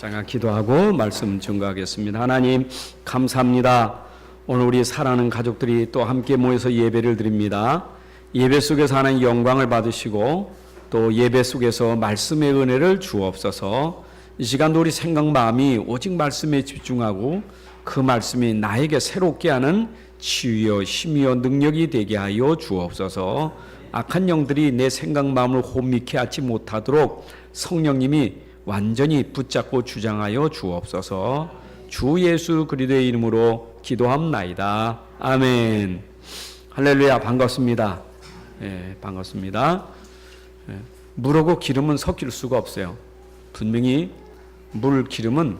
잠깐 기도하고 말씀 증거하겠습니다. 하나님 감사합니다. 오늘 우리 사랑하는 가족들이 또 함께 모여서 예배를 드립니다. 예배 속에서 하나님 영광을 받으시고 또 예배 속에서 말씀의 은혜를 주옵소서. 이 시간도 우리 생각 마음이 오직 말씀에 집중하고 그 말씀이 나에게 새롭게 하는 치유여 힘이여 능력이 되게 하여 주옵소서. 악한 영들이 내 생각 마음을 혼미케 하지 못하도록 성령님이 완전히 붙잡고 주장하여 주옵소서. 주 예수 그리스도의 이름으로 기도합나이다. 아멘. 할렐루야. 반갑습니다. 반갑습니다. 물하고 기름은 섞일 수가 없어요. 분명히 물 기름은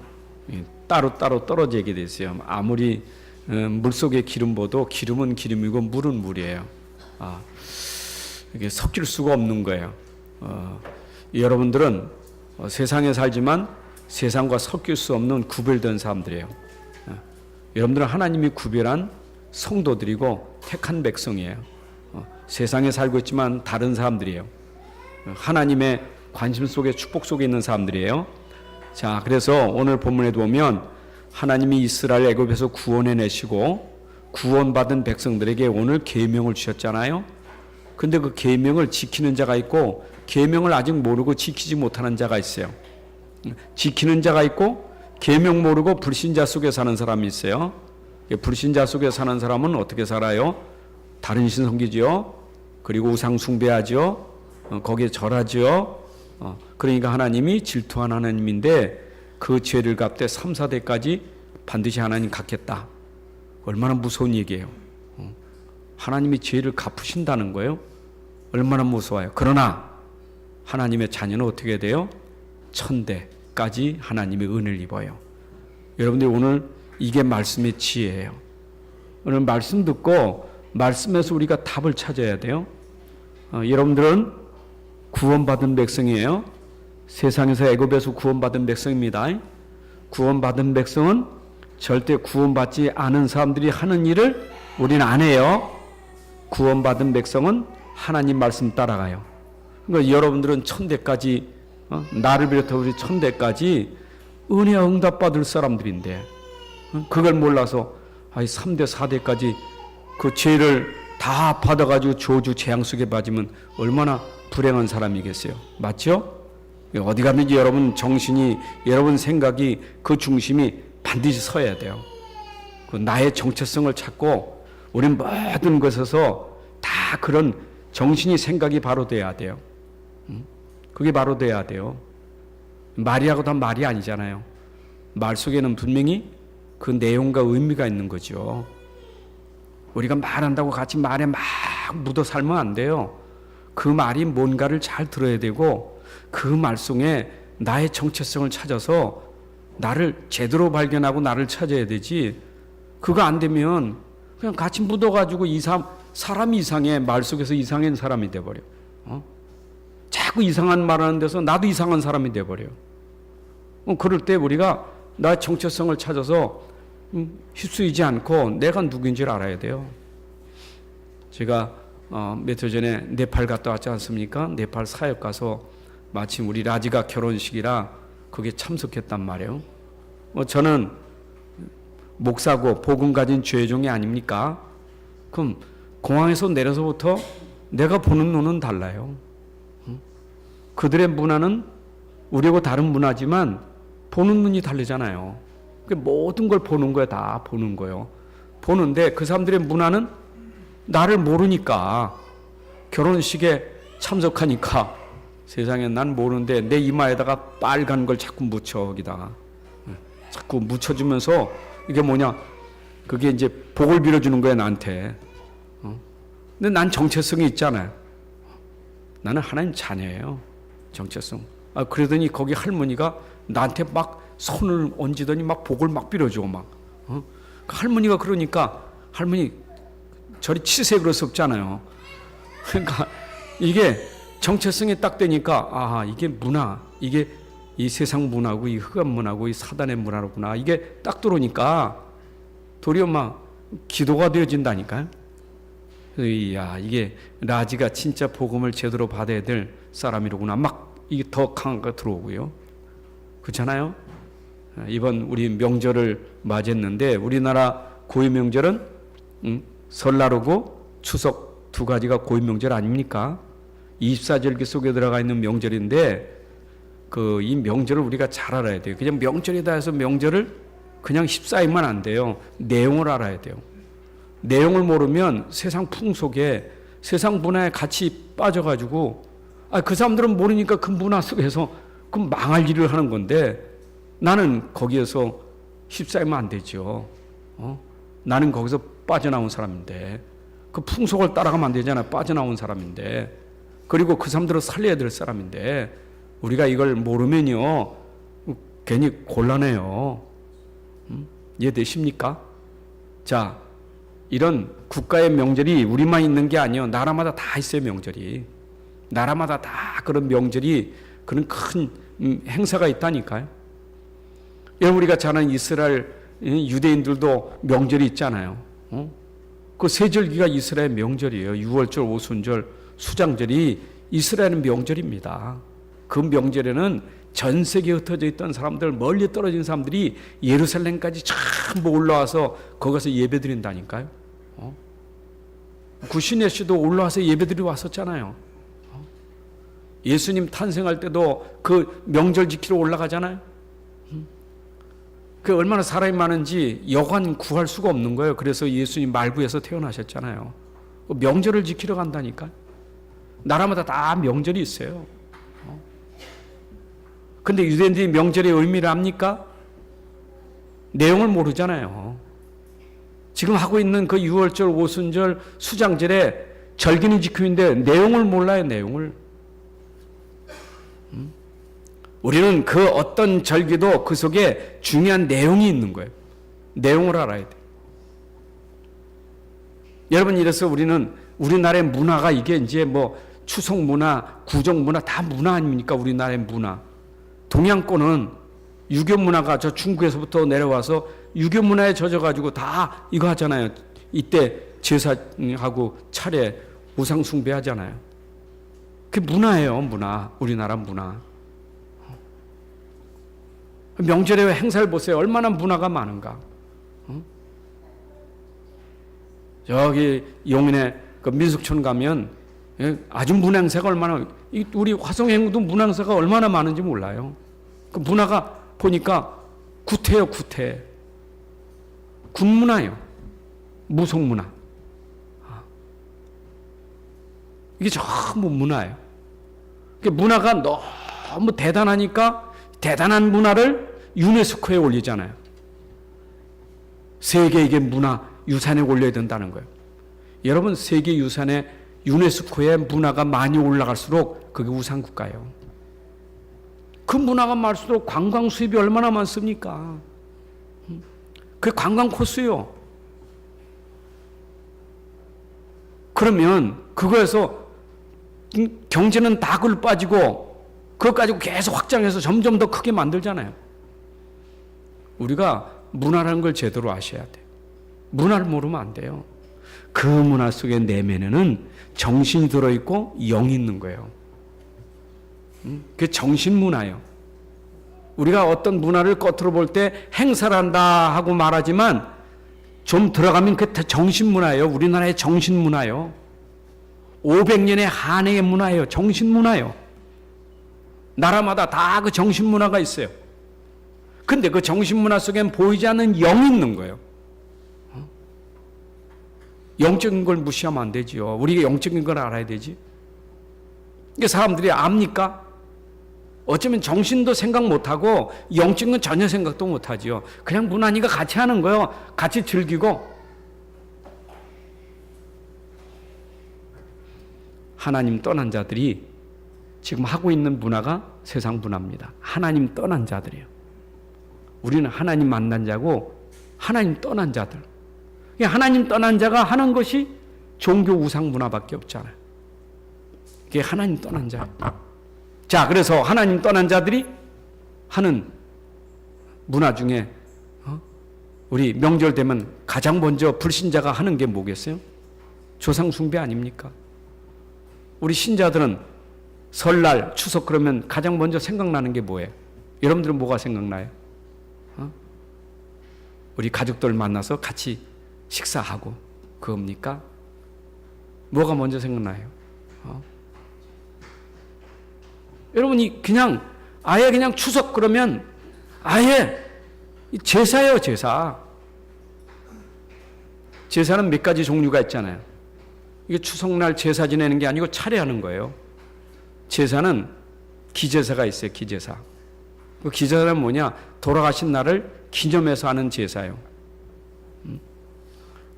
따로따로 떨어지게 돼 있어요. 아무리 물속의 기름보다 기름은 기름이고 물은 물이에요. 이게 섞일 수가 없는 거예요. 여러분들은 세상에 살지만 세상과 섞일 수 없는 구별된 사람들이에요. 여러분들은 하나님이 구별한 성도들이고 택한 백성이에요. 세상에 살고 있지만 다른 사람들이에요. 하나님의 관심 속에 축복 속에 있는 사람들이에요. 자, 그래서 오늘 본문에 보면 하나님이 이스라엘 애굽에서 구원해 내시고 구원받은 백성들에게 오늘 계명을 주셨잖아요. 근데 그 계명을 지키는 자가 있고 계명을 아직 모르고 지키지 못하는 자가 있어요. 지키는 자가 있고 계명 모르고 불신자 속에 사는 사람이 있어요. 불신자 속에 사는 사람은 어떻게 살아요? 다른 신 섬기지요. 그리고 우상 숭배하죠. 거기에 절하죠. 그러니까 하나님이 질투한 하나님인데 그 죄를 갚되 3, 4대까지 반드시 하나님 갚겠다. 얼마나 무서운 얘기예요. 하나님이 죄를 갚으신다는 거예요. 얼마나 무서워요. 그러나 하나님의 자녀는 어떻게 돼요? 1000대까지 하나님의 은혜를 입어요. 여러분들 오늘 이게 말씀의 지혜예요. 오늘 말씀 듣고 말씀에서 우리가 답을 찾아야 돼요. 여러분들은 구원받은 백성이에요. 세상에서 애굽에서 구원받은 백성입니다. 구원받은 백성은 절대 구원받지 않은 사람들이 하는 일을 우리는 안 해요. 구원받은 백성은 하나님 말씀 따라가요. 그러니까 여러분들은 1000대까지 나를 비롯해 우리 1000대까지 은혜 응답받을 사람들인데 그걸 몰라서 3대 4대까지 그 죄를 다 받아가지고 저주 재앙 속에 빠지면 얼마나 불행한 사람이겠어요. 맞죠? 어디 가든지 여러분 정신이 여러분 생각이 그 중심이 반드시 서야 돼요. 그 나의 정체성을 찾고 우린 모든 것에서 다 그런 정신이 생각이 바로 돼야 돼요. 그게 바로 돼야 돼요. 말이라고 다 말이 아니잖아요. 말 속에는 분명히 그 내용과 의미가 있는 거죠. 우리가 말한다고 같이 말에 막 묻어 살면 안 돼요. 그 말이 뭔가를 잘 들어야 되고 그 말 속에 나의 정체성을 찾아서 나를 제대로 발견하고 나를 찾아야 되지. 그거 안 되면 그냥 같이 묻어가지고 사람이 이상해. 말 속에서 이상한 사람이 돼버려. 자꾸 이상한 말 하는 데서 나도 이상한 사람이 돼버려. 그럴 때 우리가 나의 정체성을 찾아서 휩쓸리지 않고 내가 누구인지를 알아야 돼요. 제가 며칠 전에 네팔 갔다 왔지 않습니까? 네팔 사역 가서 마침 우리 라지가 결혼식이라 거기에 참석했단 말이에요. 저는 목사고 복음 가진 죄종이 아닙니까? 그럼 공항에서 내려서부터 내가 보는 눈은 달라요. 그들의 문화는 우리하고 다른 문화지만 보는 눈이 다르잖아요. 모든 걸 보는 거야. 다 보는 거예요. 보는데 그 사람들의 문화는 나를 모르니까 결혼식에 참석하니까 세상에 난 모르는데 내 이마에다가 빨간 걸 자꾸 묻혀 거기다가 자꾸 묻혀주면서 이게 뭐냐 그게 이제 복을 빌어주는 거야 나한테. 근데 난 정체성이 있잖아요. 나는 하나님 자녀예요. 정체성. 그러더니 거기 할머니가 나한테 막 손을 얹더니 막 복을 막 빌어줘 막. 그 할머니가 그러니까 할머니 저리 치색으로 썩잖아요. 그러니까 이게 정체성이 딱 되니까 이게 문화, 이게 이 세상 문화고 이 흑암 문화고 이 사단의 문화로구나. 이게 딱 들어오니까 도리어 막 기도가 되어진다니까요. 이야, 이게 라지가 진짜 복음을 제대로 받아야 될 사람이로구나. 막 이게 더 강한 거 들어오고요. 그렇잖아요. 이번 우리 명절을 맞이했는데 우리나라 고유 명절은 설날하고 추석 두 가지가 고유 명절 아닙니까? 24절기 속에 들어가 있는 명절인데 이 명절을 우리가 잘 알아야 돼요. 그냥 명절이다 해서 명절을 그냥 휩싸이면 안 돼요. 내용을 알아야 돼요. 내용을 모르면 세상 풍속에 세상 문화에 같이 빠져가지고 그 사람들은 모르니까 그 문화 속에서 그 망할 일을 하는 건데 나는 거기에서 휩싸이면 안 되죠. 나는 거기서 빠져나온 사람인데 그 풍속을 따라가면 안 되잖아요. 빠져나온 사람인데 그리고 그 사람들을 살려야 될 사람인데 우리가 이걸 모르면요 괜히 곤란해요. 이해되십니까? 자, 이런 국가의 명절이 우리만 있는 게 아니에요. 나라마다 다 있어요. 명절이 나라마다 다 그런 명절이 그런 큰 행사가 있다니까요. 여러분 우리가 잘 아는 이스라엘 유대인들도 명절이 있잖아요. 그 세절기가 이스라엘 명절이에요. 유월절, 오순절, 수장절이 이스라엘은 명절입니다. 그 명절에는 전 세계에 흩어져 있던 사람들, 멀리 떨어진 사람들이 예루살렘까지 전부 올라와서 거기서 예배드린다니까요. 구신의 씨도 올라와서 예배드리러 왔었잖아요. 예수님 탄생할 때도 그 명절 지키러 올라가잖아요. 그 얼마나 사람이 많은지 여관 구할 수가 없는 거예요. 그래서 예수님 말구에서 태어나셨잖아요. 명절을 지키러 간다니까. 나라마다 다 명절이 있어요. 근데 유대인들이 명절의 의미를 압니까? 내용을 모르잖아요. 지금 하고 있는 그 유월절, 오순절, 수장절에 절기는 지키고 있는데 내용을 몰라요. 내용을. 우리는 그 어떤 절기도 그 속에 중요한 내용이 있는 거예요. 내용을 알아야 돼요. 여러분, 이래서 우리는 우리나라의 문화가 이게 이제 뭐 추석 문화, 구정 문화 다 문화 아닙니까? 우리나라의 문화. 동양권은 유교 문화가 저 중국에서부터 내려와서 유교 문화에 젖어가지고 다 이거 하잖아요. 이때 제사하고 차례 우상 숭배하잖아요. 그게 문화예요, 문화. 우리나라 문화. 명절의 행사를 보세요. 얼마나 문화가 많은가. 저기 용인에 그 민속촌 가면 아주 문화 행사가 얼마나, 우리 화성행도 문화 행사가 얼마나 많은지 몰라요. 그 문화가 보니까 구태요, 구태. 군문화요. 무속문화. 이게 전부 문화예요. 문화가 너무 대단하니까 대단한 문화를 유네스코에 올리잖아요. 세계 이게 문화 유산에 올려야 된다는 거예요. 여러분, 세계 유산에 유네스코에 문화가 많이 올라갈수록 그게 우상국가예요. 그 문화가 많을수록 관광 수입이 얼마나 많습니까? 그게 관광 코스요. 그러면 그거에서 경제는 다 그걸 빠지고 그것 가지고 계속 확장해서 점점 더 크게 만들잖아요. 우리가 문화라는 걸 제대로 아셔야 돼요. 문화를 모르면 안 돼요. 그 문화 속의 내면에는 정신이 들어있고 영이 있는 거예요. 그게 정신문화예요. 우리가 어떤 문화를 겉으로 볼 때 행사를 한다 하고 말하지만 좀 들어가면 그게 정신문화예요. 우리나라의 정신문화예요. 500년의 한해의 문화예요. 정신문화예요. 나라마다 다 그 정신문화가 있어요. 근데 그 정신문화 속엔 보이지 않는 영이 있는 거예요. 영적인 걸 무시하면 안 되지요. 우리가 영적인 걸 알아야 되지. 이게 사람들이 압니까? 어쩌면 정신도 생각 못하고 영적인 건 전혀 생각도 못하지요. 그냥 문화니까 같이 하는 거예요. 같이 즐기고. 하나님 떠난 자들이 지금 하고 있는 문화가 세상 문화입니다. 하나님 떠난 자들이에요. 우리는 하나님 만난 자고 하나님 떠난 자들. 하나님 떠난 자가 하는 것이 종교 우상 문화밖에 없잖아요. 그게 하나님 떠난 자예요. 자, 그래서 하나님 떠난 자들이 하는 문화 중에 우리 명절 되면 가장 먼저 불신자가 하는 게 뭐겠어요? 조상 숭배 아닙니까? 우리 신자들은 설날, 추석 그러면 가장 먼저 생각나는 게 뭐예요? 여러분들은 뭐가 생각나요? 우리 가족들 만나서 같이 식사하고 그겁니까? 뭐가 먼저 생각나요? 여러분이 그냥 아예 그냥 추석 그러면 아예 제사예요, 제사. 제사는 몇 가지 종류가 있잖아요. 이게 추석날 제사 지내는 게 아니고 차례하는 거예요. 제사는 기제사가 있어요, 기제사. 그 기제사는 뭐냐? 돌아가신 날을 기념해서 하는 제사예요.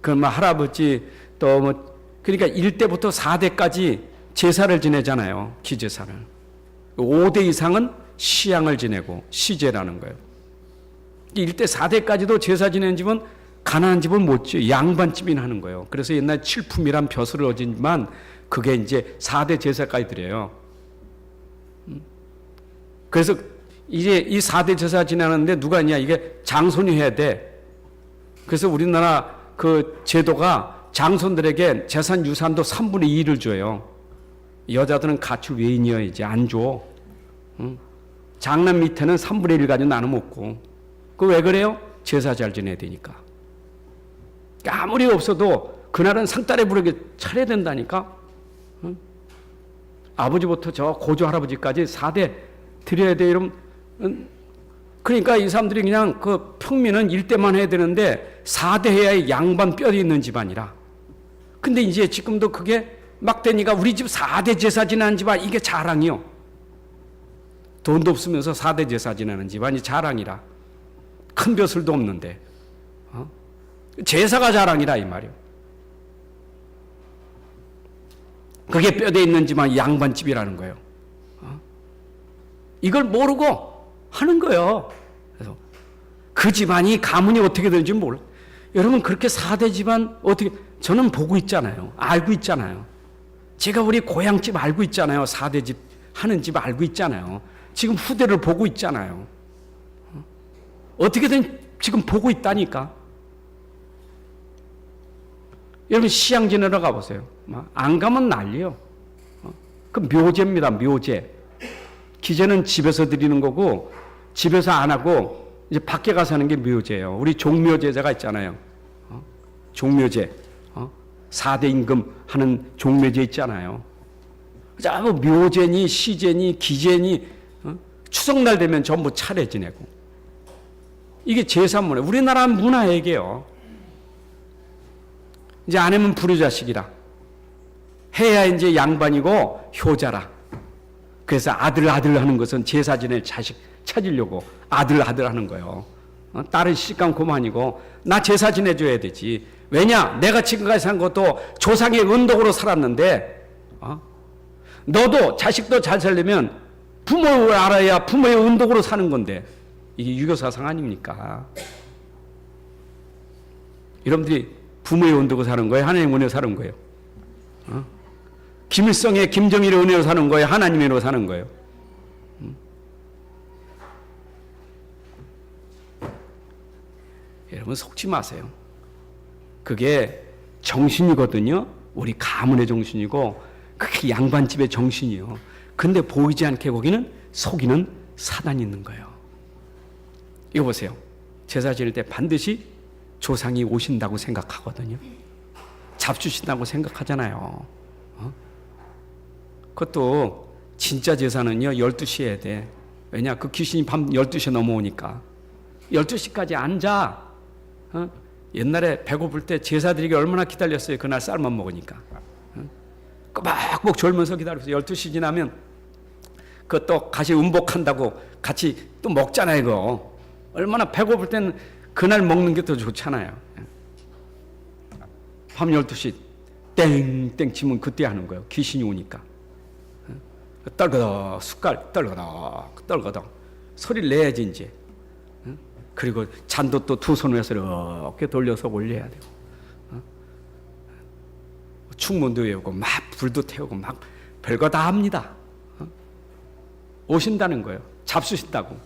그럼 할아버지 또 뭐 그러니까 1대부터 4대까지 제사를 지내잖아요. 기제사를. 5대 이상은 시양을 지내고 시제라는 거예요. 1대 4대까지도 제사 지내는 집은 가난한 집은 못 지어요. 양반집이나 하는 거예요. 그래서 옛날 칠품이란 벼슬을 얻지만 그게 이제 4대 제사까지 드려요. 그래서 이제 이 4대 제사 지내는데 누가 했냐? 이게 장손이 해야 돼. 그래서 우리나라 그 제도가 장손들에게 재산 유산도 3분의 2를 줘요. 여자들은 가출 외인이어야지 안 줘. 장남 밑에는 3분의 1 가지고 나눠 먹고. 그 왜 그래요? 제사 잘 지내야 되니까. 아무리 없어도 그날은 상따레 부르게 차려야 된다니까. 아버지부터 저 고조 할아버지까지 4대 드려야 돼. 이러면 그러니까 이 사람들이 그냥 그 평민은 1대만 해야 되는데 4대 해야 양반 뼈이 있는 집안이라. 근데 이제 지금도 그게 막 되니까 우리 집 4대 제사 지내는 집안 이게 자랑이요. 돈도 없으면서 4대 제사 지내는 집안이 자랑이라. 큰 벼슬도 없는데. 제사가 자랑이라 이 말이요. 그게 뼈대 있는 집안 양반집이라는 거예요. 이걸 모르고 하는 거예요. 그래서 그 집안이 가문이 어떻게 되는지 몰라. 여러분 그렇게 4대 집안 어떻게 저는 보고 있잖아요. 알고 있잖아요. 제가 우리 고향집 알고 있잖아요. 4대 집 하는 집 알고 있잖아요. 지금 후대를 보고 있잖아요. 어떻게든 지금 보고 있다니까. 여러분 시양 지내러 가보세요. 안 가면 난리요. 그 묘제입니다. 묘제. 기제는 집에서 드리는 거고 집에서 안 하고 이제 밖에 가서 하는 게 묘제예요. 우리 종묘제자가 있잖아요. 종묘제. 4대 임금 하는 종묘제 있잖아요. 자, 뭐 묘제니 시제니 기제니 추석날 되면 전부 차례 지내고. 이게 제사문화. 우리나라 문화 얘기예요. 이제 아내면 불효자식이라. 해야 이제 양반이고 효자라. 그래서 아들 하는 것은 제사 지낼 자식 찾으려고 아들 하는 거예요. 딸은 시집가면 그만이고 나 제사 지내줘야 되지. 왜냐? 내가 지금까지 산 것도 조상의 은덕으로 살았는데 너도 자식도 잘 살려면 부모를 알아야 부모의 은덕으로 사는 건데 이게 유교사상 아닙니까? 여러분들이 부모의 은덕으로 사는 거예요? 하나님의 은혜로 사는 거예요? 김일성의 김정일의 은혜로 사는 거예요? 하나님의 은혜로 사는 거예요? 여러분 속지 마세요. 그게 정신이거든요. 우리 가문의 정신이고 그게 양반집의 정신이요. 근데 보이지 않게 거기는 속이는 사단이 있는 거예요. 이거 보세요. 제사 지낼 때 반드시 조상이 오신다고 생각하거든요. 잡수신다고 생각하잖아요. 그것도 진짜 제사는요 12시에 해야 돼. 왜냐? 그 귀신이 밤 12시에 넘어오니까 12시까지 앉아. 옛날에 배고플 때 제사 드리기 얼마나 기다렸어요. 그날 쌀만 먹으니까. 꼬박꼬박 졸면서 기다렸어요. 12시 지나면 그 또 같이 음복한다고 같이 또 먹잖아요. 이거 얼마나 배고플 때는 그날 먹는 게 더 좋잖아요. 밤 12시 땡땡 치면 그때 하는 거예요. 귀신이 오니까. 떨거덕 숟갈 떨거덕 소리를 내야지 이제. 그리고 잔도 또 두 손으로 해서 이렇게 돌려서 올려야 되고. 충문도 외우고 막 불도 태우고 막 별거 다 합니다. 오신다는 거예요. 잡수신다고.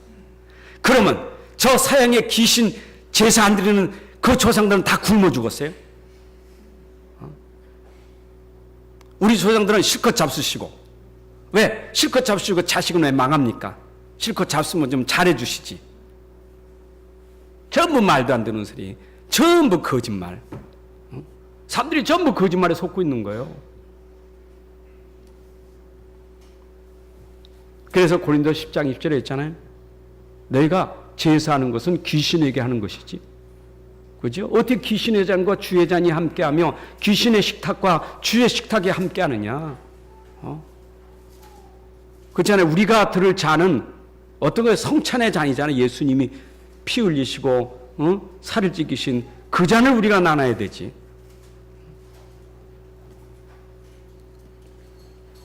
그러면 저 서양의 귀신 제사 안 드리는 그 조상들은 다 굶어 죽었어요? 우리 조상들은 실컷 잡수시고. 왜? 실컷 잡수시고 자식은 왜 망합니까? 실컷 잡수면 좀 잘해 주시지. 전부 말도 안 되는 소리, 전부 거짓말. 사람들이 전부 거짓말에 속고 있는 거예요. 그래서 고린도 10장 1절에 있잖아요. 너희가 제사하는 것은 귀신에게 하는 것이지. 그죠? 어떻게 귀신의 잔과 주의 잔이 함께하며 귀신의 식탁과 주의 식탁이 함께하느냐? 그렇잖아요. 우리가 들을 잔은 어떤 거예요? 성찬의 잔이잖아요. 예수님이 피 흘리시고 살을 찢기신 그 잔을 우리가 나눠야 되지.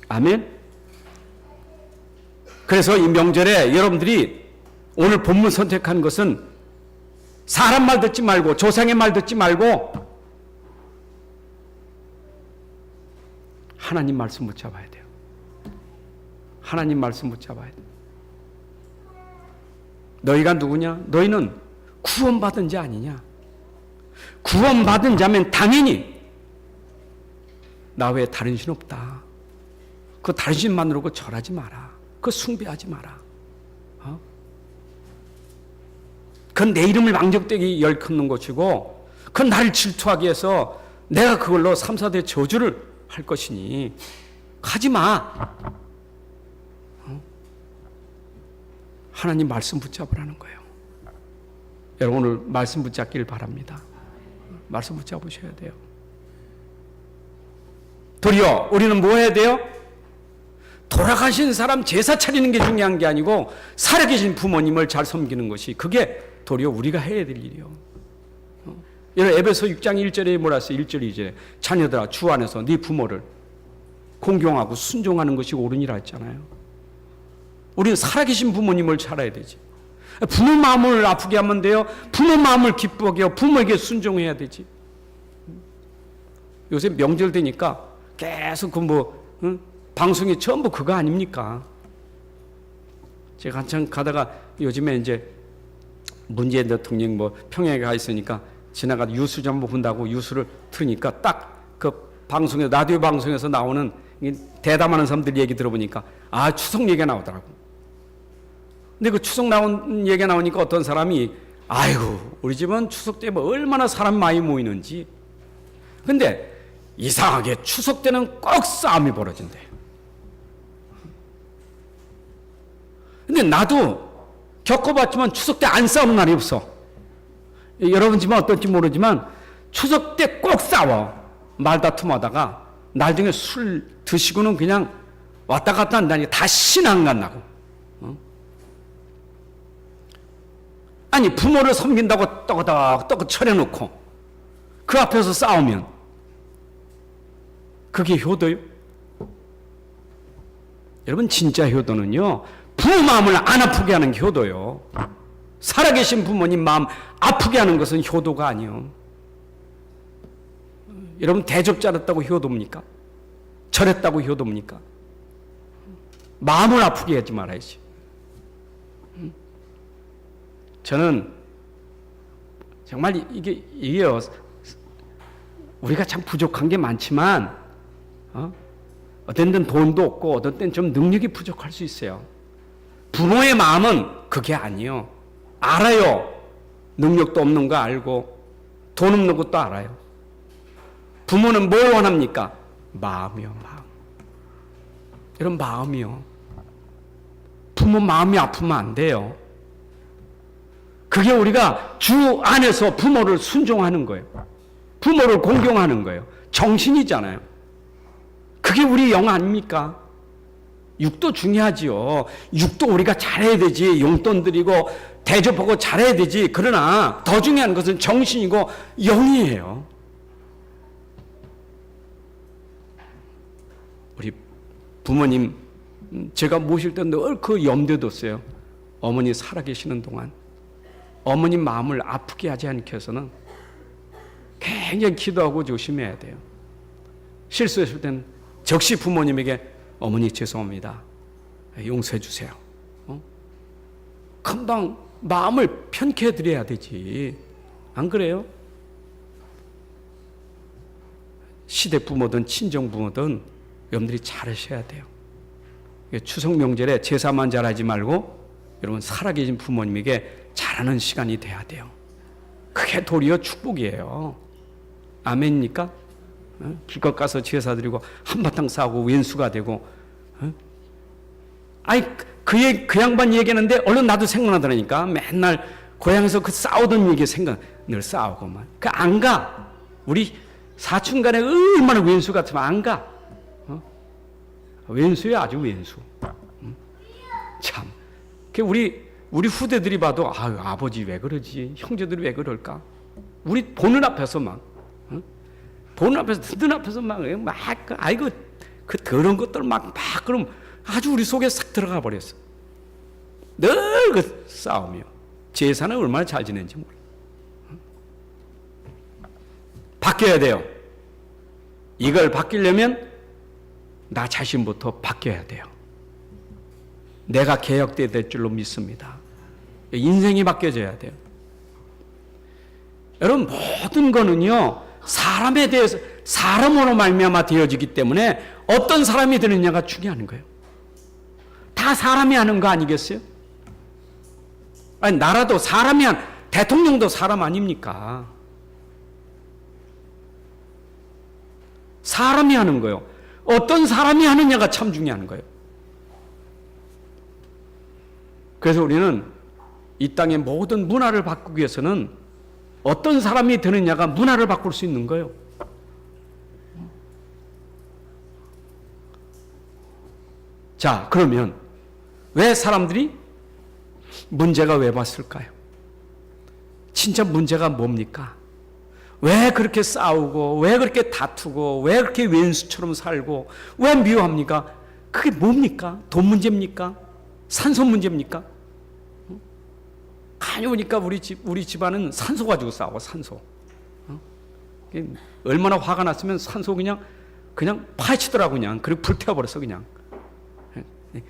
아멘. 그래서 이 명절에 여러분들이 오늘 본문 선택한 것은 사람 말 듣지 말고 조상의 말 듣지 말고 하나님 말씀 붙잡아야 돼요. 하나님 말씀 붙잡아야 돼요. 너희가 누구냐? 너희는 구원받은 자 아니냐? 구원받은 자면 당연히 나 외에 다른 신 없다. 그 다른 신만으로 그 절하지 마라. 그 숭배하지 마라. 그건 내 이름을 망적되게 열컫는 것이고 그건 나를 질투하게 해서 내가 그걸로 3, 4대 저주를 할 것이니 하지 마. 하나님 말씀 붙잡으라는 거예요. 여러분 오늘 말씀 붙잡기를 바랍니다. 말씀 붙잡으셔야 돼요. 도리어 우리는 뭐 해야 돼요? 돌아가신 사람 제사 차리는 게 중요한 게 아니고 살아계신 부모님을 잘 섬기는 것이 그게 도리어 우리가 해야 될 일이요. 여러분 에베소 6장 1절에 뭐라 했어요? 1절 2절에 자녀들아 주 안에서 네 부모를 공경하고 순종하는 것이 옳으니라 했잖아요. 우리는 살아계신 부모님을 살아야 되지. 부모 마음을 아프게 하면 돼요. 부모 마음을 기쁘게 하고 부모에게 순종해야 되지. 요새 명절 되니까 계속 방송이 전부 그거 아닙니까? 제가 한참 가다가 요즘에 이제 문재인 대통령 평양에 가 있으니까 지나가다 유수 좀 본다고 유수를 틀으니까 딱 그 방송에 라디오 방송에서 나오는 대담하는 사람들 얘기 들어보니까 추석 얘기가 나오더라고. 근데 그 추석 나온 얘기가 나오니까 어떤 사람이 아이고 우리 집은 추석 때 얼마나 사람 많이 모이는지. 근데 이상하게 추석 때는 꼭 싸움이 벌어진대. 근데 나도 겪어봤지만 추석 때 안 싸우는 날이 없어. 여러분 집은 어떨지 모르지만 추석 때 꼭 싸워. 말다툼하다가 나중에 술 드시고는 그냥 왔다 갔다 한다니까 다 신앙 간다고. 아니 부모를 섬긴다고 떡떡 차려놓고 그 앞에서 싸우면 그게 효도요? 여러분 진짜 효도는요 부모 마음을 안 아프게 하는 게 효도요. 살아계신 부모님 마음 아프게 하는 것은 효도가 아니요. 여러분 대접 잘했다고 효도입니까? 절했다고 효도입니까? 마음을 아프게 하지 말아야지. 저는 정말 이게요. 우리가 참 부족한 게 많지만 어떤 데는 돈도 없고 어떤 때는 좀 능력이 부족할 수 있어요. 부모의 마음은 그게 아니요. 알아요. 능력도 없는 거 알고 돈 없는 것도 알아요. 부모는 뭘 원합니까? 마음이요. 마음. 이런 마음이요. 부모 마음이 아프면 안 돼요. 그게 우리가 주 안에서 부모를 순종하는 거예요. 부모를 공경하는 거예요. 정신이잖아요. 그게 우리 영 아닙니까? 육도 중요하지요. 육도 우리가 잘해야 되지. 용돈 드리고 대접하고 잘해야 되지. 그러나 더 중요한 것은 정신이고 영이에요. 우리 부모님 제가 모실 때 늘 그 염두에 뒀어요. 어머니 살아계시는 동안 어머님 마음을 아프게 하지 않게 해서는 굉장히 기도하고 조심해야 돼요. 실수했을 때는 적시 부모님에게 어머니 죄송합니다. 용서해 주세요. 금방 마음을 편케 해드려야 되지. 안 그래요? 시댁 부모든 친정 부모든 여러분들이 잘하셔야 돼요. 추석 명절에 제사만 잘하지 말고 여러분 살아계신 부모님에게 잘하는 시간이 돼야 돼요. 그게 도리어 축복이에요. 아멘입니까? 기껏 가서 제사 드리고 한바탕 싸우고 왼수가 되고, 아니 그 양반 얘기하는데 얼른 나도 생각나더라니까. 맨날 고향에서 그 싸우던 얘기 늘 싸우고만. 그 안 가. 우리 사촌간에 얼마나 왼수 같으면 안 가. 왼수야, 아주 왼수. 참. 우리 후대들이 봐도 아버지 왜 그러지? 형제들이 왜 그럴까? 우리 보는 앞에서 막, 보는 앞에서 듣는 앞에서 막 아이고 그 더러운 것들 막 그럼 아주 우리 속에 싹 들어가 버렸어. 늘 그 싸우며 제사는 얼마나 잘 지내는지 몰라. 바뀌어야 돼요. 이걸 바뀌려면 나 자신부터 바뀌어야 돼요. 내가 개혁돼야 될 줄로 믿습니다. 인생이 바뀌어져야 돼요. 여러분, 모든 거는요 사람에 대해서 사람으로 말미암아 되어지기 때문에 어떤 사람이 되느냐가 중요한 거예요. 다 사람이 하는 거 아니겠어요? 아니, 나라도 사람이 대통령도 사람 아닙니까? 사람이 하는 거예요. 어떤 사람이 하느냐가 참 중요한 거예요. 그래서 우리는 이 땅의 모든 문화를 바꾸기 위해서는 어떤 사람이 되느냐가 문화를 바꿀 수 있는 거예요. 자, 그러면 왜 사람들이 문제가 왜 왔을까요? 진짜 문제가 뭡니까? 왜 그렇게 싸우고, 왜 그렇게 다투고, 왜 그렇게 왼수처럼 살고, 왜 미워합니까? 그게 뭡니까? 돈 문제입니까? 산소 문제입니까? 간이 오니까 우리 집안은 산소 가지고 싸워, 산소. 얼마나 화가 났으면 산소 그냥 파헤치더라고, 그냥. 그리고 불태워버렸어, 그냥.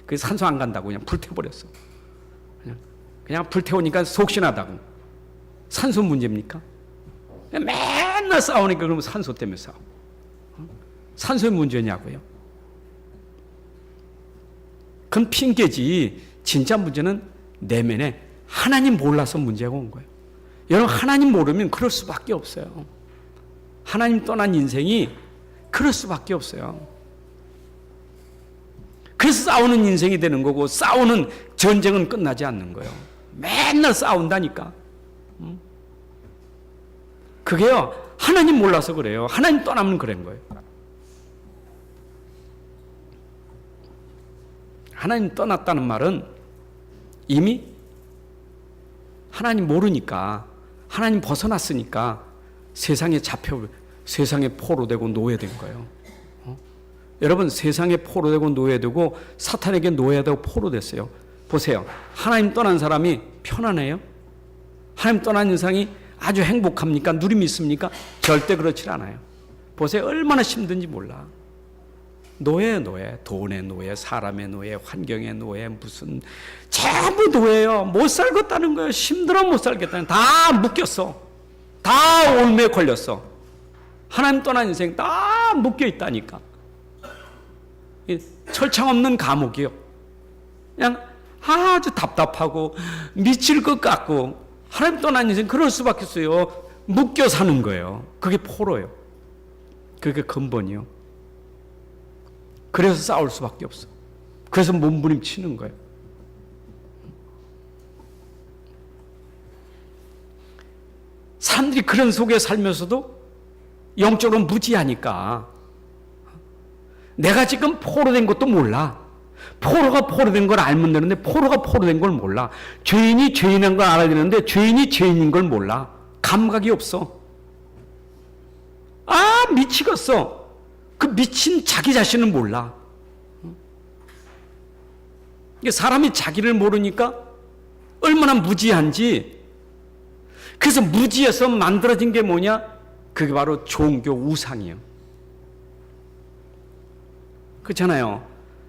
그 산소 안 간다고 그냥 불태워버렸어. 그냥 불태우니까 속신하다고. 산소 문제입니까? 맨날 싸우니까 그러면 산소 때문에 싸워. 산소의 문제냐고요? 그건 핑계지. 진짜 문제는 내면에 하나님 몰라서 문제가 온 거예요. 여러분, 하나님 모르면 그럴 수밖에 없어요. 하나님 떠난 인생이 그럴 수밖에 없어요. 그래서 싸우는 인생이 되는 거고, 싸우는 전쟁은 끝나지 않는 거예요. 맨날 싸운다니까. 그게요, 하나님 몰라서 그래요. 하나님 떠나면 그런 거예요. 하나님 떠났다는 말은 이미 하나님 모르니까, 하나님 벗어났으니까 세상에 포로되고 노예된 거예요. 여러분, 세상에 포로되고 노예되고 사탄에게 노예되고 포로됐어요. 보세요. 하나님 떠난 사람이 편안해요? 하나님 떠난 인상이 아주 행복합니까? 누림이 있습니까? 절대 그렇지 않아요. 보세요. 얼마나 힘든지 몰라. 노예예요, 노예. 돈의 노예, 사람의 노예, 환경의 노예, 무슨 전부 노예예요. 못 살겠다는 거예요. 힘들어 못 살겠다는 거예요. 다 묶였어. 다 올매에 걸렸어. 하나님 떠난 인생 다 묶여 있다니까. 철창 없는 감옥이요. 그냥 아주 답답하고 미칠 것 같고, 하나님 떠난 인생 그럴 수밖에 없어요. 묶여 사는 거예요. 그게 포로예요. 그게 근본이요. 그래서 싸울 수밖에 없어. 그래서 몸부림치는 거예요. 사람들이 그런 속에 살면서도 영적으로 무지하니까 내가 지금 포로된 것도 몰라. 포로가 포로된 걸 알면 되는데 포로가 포로된 걸 몰라. 죄인이 죄인인 걸 알아야 되는데 죄인이 죄인인 걸 몰라. 감각이 없어. 미치겠어. 그 미친 자기 자신을 몰라. 사람이 자기를 모르니까 얼마나 무지한지. 그래서 무지해서 만들어진 게 뭐냐? 그게 바로 종교 우상이에요. 그렇잖아요.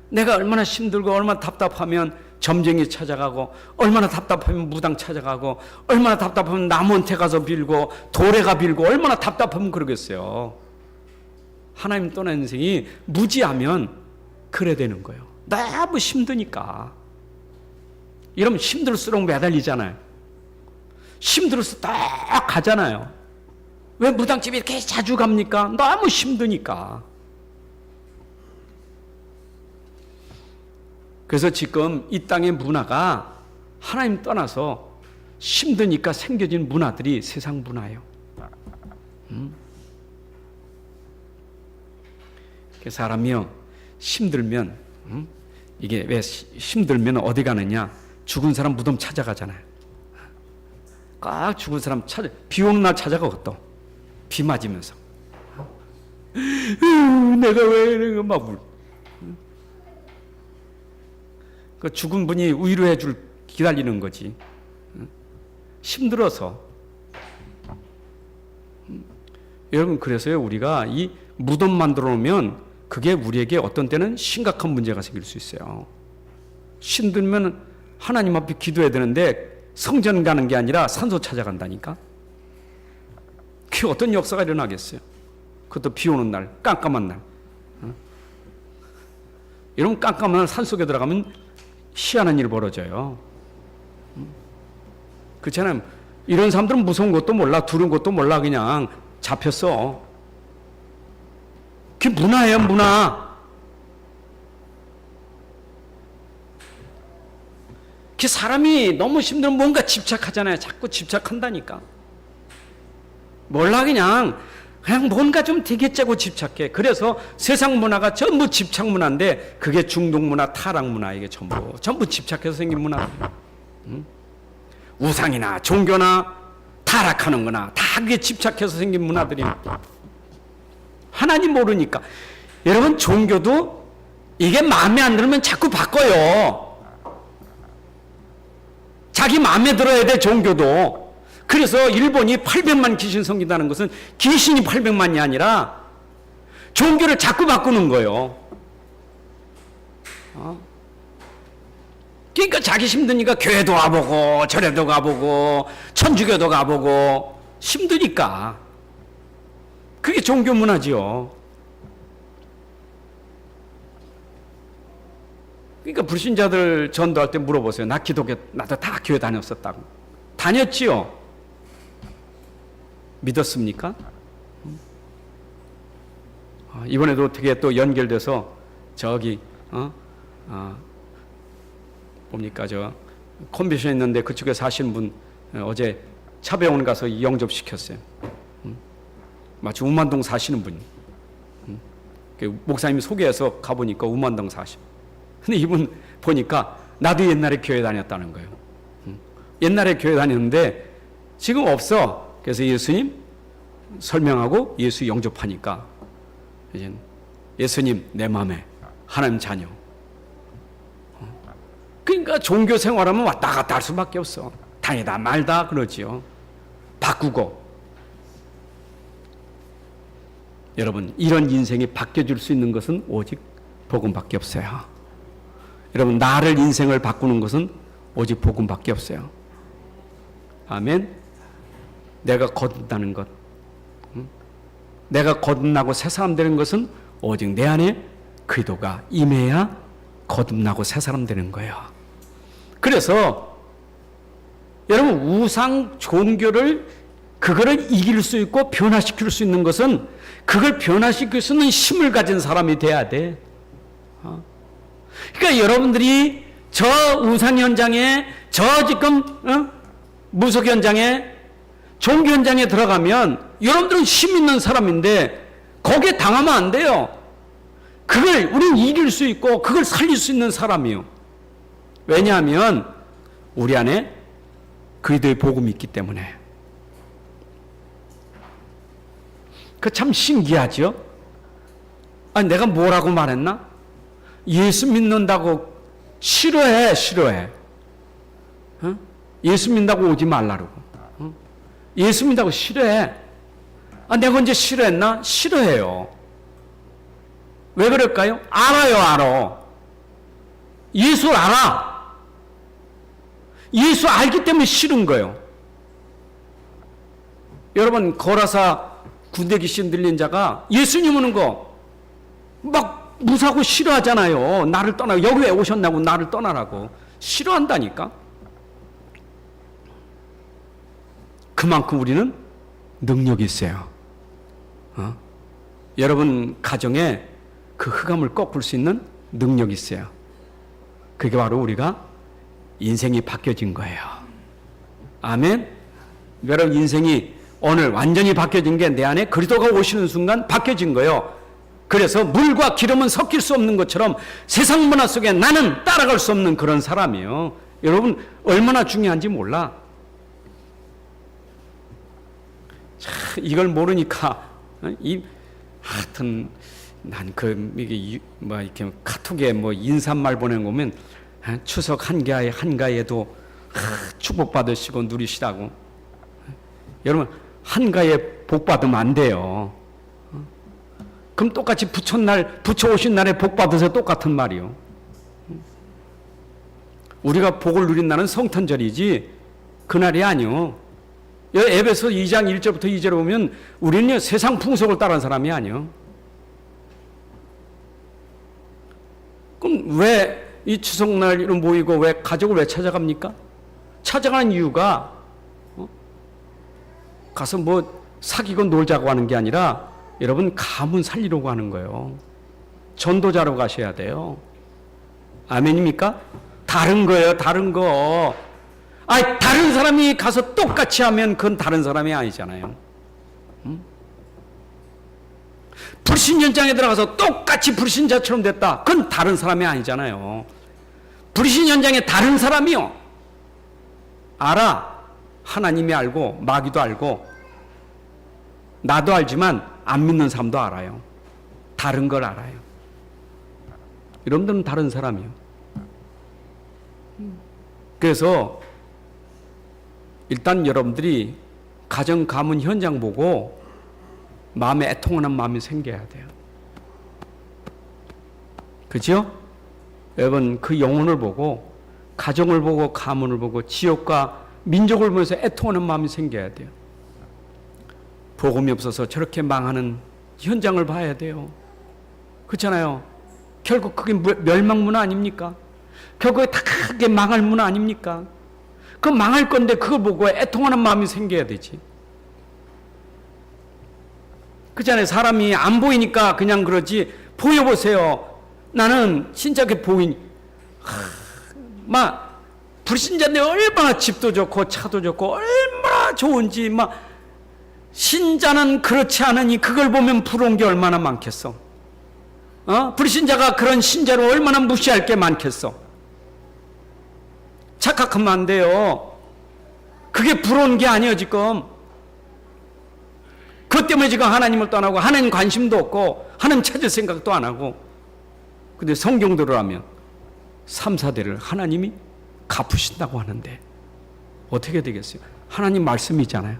내가 얼마나 힘들고 얼마나 답답하면 점쟁이 찾아가고, 얼마나 답답하면 무당 찾아가고, 얼마나 답답하면 나무한테 가서 빌고 돌에 가 빌고, 얼마나 답답하면 그러겠어요. 하나님 떠난 인생이 무지하면 그래 되는 거예요. 너무 힘드니까. 이러면 힘들수록 매달리잖아요. 힘들어서 딱 가잖아요. 왜 무당집에 이렇게 자주 갑니까? 너무 힘드니까. 그래서 지금 이 땅의 문화가 하나님 떠나서 힘드니까 생겨진 문화들이 세상 문화예요. 사람이요, 힘들면, 이게 왜 힘들면 어디 가느냐? 죽은 사람 무덤 찾아가잖아요. 꽉 죽은 사람 비 오는 날 찾아가고 또 비 맞으면서 내가 왜 이런 거 막 그 죽은 분이 위로해 줄 기다리는 거지. 힘들어서. 여러분, 그래서요, 우리가 이 무덤 만들어 놓으면 그게 우리에게 어떤 때는 심각한 문제가 생길 수 있어요. 힘들면 하나님 앞에 기도해야 되는데 성전 가는 게 아니라 산소 찾아간다니까. 그게 어떤 역사가 일어나겠어요? 그것도 비 오는 날, 깜깜한 날. 이런 깜깜한 날 산속에 들어가면 희한한 일이 벌어져요. 그렇잖아요. 이런 사람들은 무서운 것도 몰라, 두려운 것도 몰라, 그냥 잡혔어. 그게 문화예요, 문화. 그 사람이 너무 힘들면 뭔가 집착하잖아요. 자꾸 집착한다니까. 몰라, 그냥 뭔가 좀 되겠자고 집착해. 그래서 세상 문화가 전부 집착 문화인데 그게 중독 문화, 타락 문화, 이게 전부 집착해서 생긴 문화예요. 우상이나 종교나 타락하는 거나 다 그게 집착해서 생긴 문화들입니다. 하나님 모르니까. 여러분, 종교도 이게 마음에 안 들면 자꾸 바꿔요. 자기 마음에 들어야 돼, 종교도. 그래서 일본이 800만 귀신 섬긴다는 것은 귀신이 800만이 아니라 종교를 자꾸 바꾸는 거예요. 그러니까 자기 힘드니까 교회도 가보고 절에도 가보고 천주교도 가보고 힘드니까. 그게 종교 문화지요. 그러니까 불신자들 전도할 때 물어보세요. 나도 다 교회 다녔었다고. 다녔지요? 믿었습니까? 이번에도 어떻게 또 연결돼서 저기 뭡니까, 저 컨벤션 있는데 그쪽에 사시는 분 어제 차병원 가서 영접시켰어요. 마치 우만동 사시는 분이. 목사님이 소개해서 가보니까 우만동 사시고. 근데 이분 보니까 나도 옛날에 교회 다녔다는 거예요. 옛날에 교회 다녔는데 지금 없어. 그래서 예수님 설명하고 예수 영접하니까 이제 예수님 내 마음에 하나님 자녀. 그러니까 종교 생활하면 왔다 갔다 할 수밖에 없어. 다니다 말다 그러지요. 바꾸고. 여러분, 이런 인생이 바뀌어줄 수 있는 것은 오직 복음밖에 없어요. 여러분, 나를 인생을 바꾸는 것은 오직 복음밖에 없어요. 아멘. 내가 거듭나는 것, 내가 거듭나고 새 사람 되는 것은 오직 내 안에 그리스도가 임해야 거듭나고 새 사람 되는 거예요. 그래서 여러분, 우상 종교를 그거를 이길 수 있고 변화시킬 수 있는 것은 그걸 변화시킬 수 있는 힘을 가진 사람이 돼야 돼. 그러니까 여러분들이 저 우상 현장에, 저 지금 무속 현장에, 종교 현장에 들어가면 여러분들은 힘 있는 사람인데 거기에 당하면 안 돼요. 그걸 우린 이길 수 있고 그걸 살릴 수 있는 사람이요. 왜냐하면 우리 안에 그리스도의 복음이 있기 때문에. 그 참 신기하죠? 아니, 내가 뭐라고 말했나? 예수 믿는다고 싫어해. 예수 믿는다고 오지 말라고. 예수 믿는다고 싫어해. 내가 언제 싫어했나? 싫어해요. 왜 그럴까요? 알아. 예수를 알아. 예수 알기 때문에 싫은 거예요. 여러분, 거라사 군대 귀신 들린 자가 예수님 오는 거 막 무사하고 싫어하잖아요. 나를 떠나고, 여기 왜 오셨나고 나를 떠나라고 싫어한다니까. 그만큼 우리는 능력이 있어요. 여러분 가정에 그 흑암을 꺾을 수 있는 능력이 있어요. 그게 바로 우리가 인생이 바뀌어진 거예요. 아멘. 여러분 인생이 오늘 완전히 바뀌어진 게 내 안에 그리스도가 오시는 순간 바뀌어진 거예요. 그래서 물과 기름은 섞일 수 없는 것처럼 세상 문화 속에 나는 따라갈 수 없는 그런 사람이에요. 여러분 얼마나 중요한지 몰라. 이걸 모르니까 하여튼 난 이게 이렇게 카톡에 인사말 보낸 거 보면 추석 한가에도 축복 받으시고 누리시라고. 여러분 한가에 복 받으면 안 돼요. 그럼 똑같이 부처 오신 날에 복 받으세요. 똑같은 말이요. 우리가 복을 누린 날은 성탄절이지 그날이 아니요. 에베소 2장 1절부터 2절에 보면 우리는 세상 풍속을 따르는 사람이 아니요. 그럼 왜 이 추석날 모이고 왜 가족을 왜 찾아갑니까? 찾아가는 이유가 가서 사귀고 놀자고 하는 게 아니라 여러분 가문 살리려고 하는 거예요. 전도자로 가셔야 돼요. 아멘입니까? 다른 거예요. 다른 거. 다른 사람이 가서 똑같이 하면 그건 다른 사람이 아니잖아요. 불신연장에 들어가서 똑같이 불신자처럼 됐다. 그건 다른 사람이 아니잖아요. 불신연장에 다른 사람이요. 알아. 하나님이 알고 마귀도 알고 나도 알지만 안 믿는 사람도 알아요. 다른 걸 알아요. 여러분들은 다른 사람이요. 그래서 일단 여러분들이 가정 가문 현장 보고 마음에 애통하는 마음이 생겨야 돼요. 그죠? 여러분 그 영혼을 보고 가정을 보고 가문을 보고 지역과 민족을 보면서 애통하는 마음이 생겨야 돼요. 복음이 없어서 저렇게 망하는 현장을 봐야 돼요. 그렇잖아요. 결국 그게 멸망 문화 아닙니까? 결국에 다 크게 망할 문화 아닙니까? 그 망할 건데 그걸 보고 애통하는 마음이 생겨야 되지. 그렇잖아요. 사람이 안 보이니까 그냥 그러지. 보여보세요. 나는 진짜게 불신자인데 얼마나 집도 좋고 차도 좋고 얼마나 좋은지 신자는 그렇지 않으니 그걸 보면 부러운 게 얼마나 많겠어. 불신자가 그런 신자를 얼마나 무시할 게 많겠어. 착각하면 안 돼요. 그게 부러운 게 아니에요 지금. 그것 때문에 지금 하나님을 떠나고 하나님 관심도 없고 하나님 찾을 생각도 안 하고. 근데 성경대로 하면 3, 4대를 하나님이 갚으신다고 하는데 어떻게 되겠어요? 하나님 말씀이잖아요.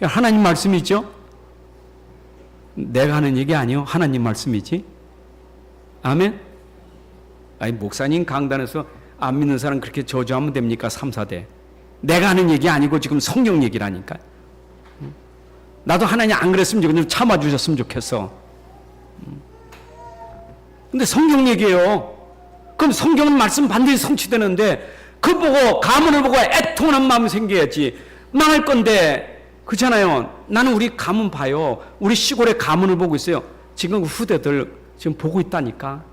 하나님 말씀이죠? 내가 하는 얘기 아니요. 하나님 말씀이지. 아멘? 목사님 강단에서 안 믿는 사람 그렇게 저주하면 됩니까? 3, 4대. 내가 하는 얘기 아니고 지금 성경 얘기라니까. 나도 하나님 안 그랬으면 좀 참아주셨으면 좋겠어. 근데 성경 얘기예요. 그럼 성경은 말씀 반드시 성취되는데 그 보고 가문을 보고 애통하는 마음이 생겨야지. 망할 건데 그렇잖아요. 나는 우리 가문 봐요. 우리 시골의 가문을 보고 있어요. 지금 후대들 지금 보고 있다니까.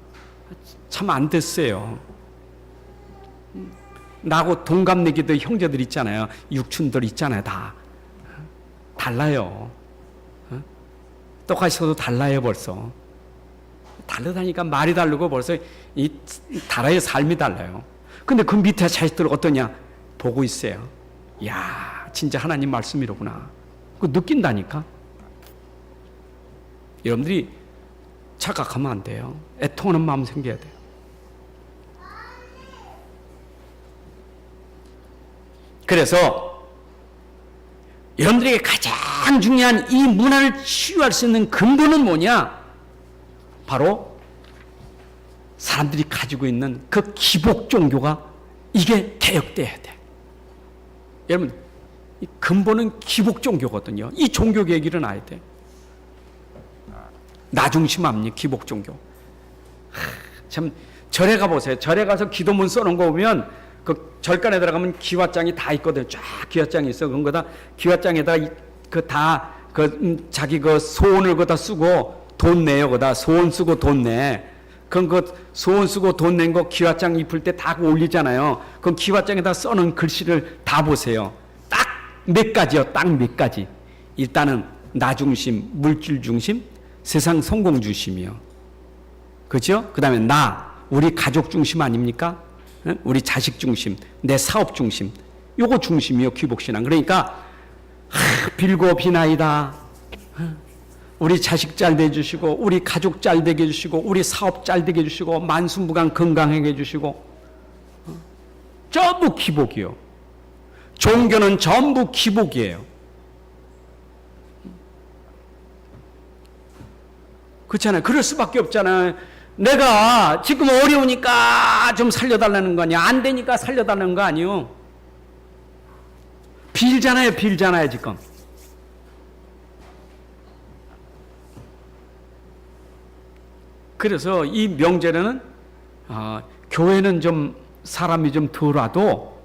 참 안 됐어요. 나하고 동갑내기들 형제들 있잖아요. 육촌들 있잖아요. 다 달라요. 똑같이 서도 달라요 벌써. 다르다니까. 말이 다르고 벌써 이 나라의 삶이 달라요. 근데 그 밑에 자식들 어떠냐? 보고 있어요. 이야 진짜 하나님 말씀이로구나. 그거 느낀다니까. 여러분들이 착각하면 안 돼요. 애통하는 마음 생겨야 돼요. 그래서 여러분들에게 가장 중요한 이 문화를 치유할 수 있는 근본은 뭐냐? 바로 사람들이 가지고 있는 그 기복 종교가 이게 개혁돼야 돼. 여러분 이 근본은 기복 종교거든요. 이 종교 얘기를 알아야 돼. 나 중심합니다. 기복 종교. 참 절에 가보세요. 절에 가서 기도문 써놓은 거 보면 그 절간에 들어가면 기와장이 다 있거든. 쫙 기와장이 있어. 그런 거다 기와장에다 자기 그 소원을 거다 쓰고 돈 내요. 거다 소원 쓰고 돈 내. 그럼 그 소원 쓰고 돈 낸 거 기와장 입을 때 다 올리잖아요. 그럼 기와장에다 써놓은 글씨를 다 보세요. 딱 몇 가지요. 딱 몇 가지. 일단은 나 중심, 물질 중심, 세상 성공 중심이요. 그죠? 그 다음에 우리 가족 중심 아닙니까? 우리 자식 중심, 내 사업 중심, 요거 중심이요. 귀복신앙. 그러니까 빌고 비나이다. 우리 자식 잘 되주시고, 우리 가족 잘 되게 해주시고, 우리 사업 잘 되게 해주시고, 만수무강 건강하게 해주시고, 전부 기복이요. 종교는 전부 기복이에요. 그렇잖아요. 그럴 수밖에 없잖아요. 내가 지금 어려우니까 좀 살려달라는 거 아니야. 안 되니까 살려달라는 거 아니요. 빌잖아요, 지금. 그래서 이 명절에는 교회는 좀 사람이 좀 덜 와도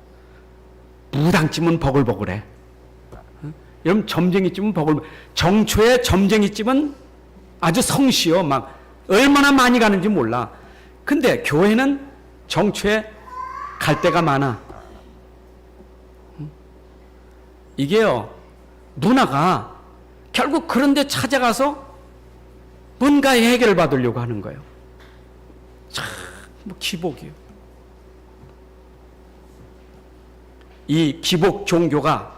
무당집은 버글버글해. 여러분 점쟁이집은 정초에 점쟁이집은 아주 성시요. 막 얼마나 많이 가는지 몰라. 근데 교회는 정초에 갈 데가 많아. 이게요, 문화가 결국 그런 데 찾아가서 뭔가의 해결을 받으려고 하는 거예요. 참, 기복이요. 이 기복 종교가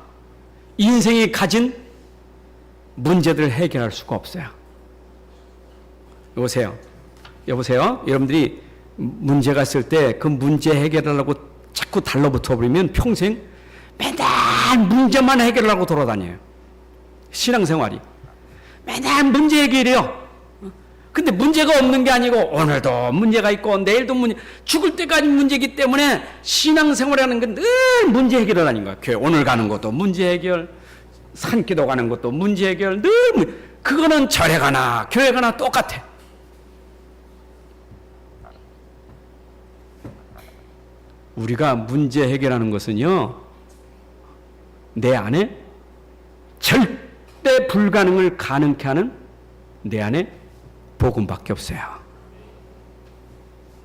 인생이 가진 문제들을 해결할 수가 없어요. 여보세요? 여러분들이 문제가 있을 때 그 문제 해결하려고 자꾸 달라붙어 버리면 평생 맨날 문제만 해결하려고 돌아다녀요. 신앙생활이. 맨날 문제 해결이요. 근데 문제가 없는 게 아니고 오늘도 문제가 있고 내일도 죽을 때까지 문제이기 때문에 신앙생활이라는 건 늘 문제 해결을 하는 거야. 교회 오늘 가는 것도 문제 해결, 산기도 가는 것도 문제 해결, 그거는 절에 가나 교회 가나 똑같아. 우리가 문제 해결하는 것은요, 내 안에 절대 불가능을 가능케 하는 내 안에 복음밖에 없어요.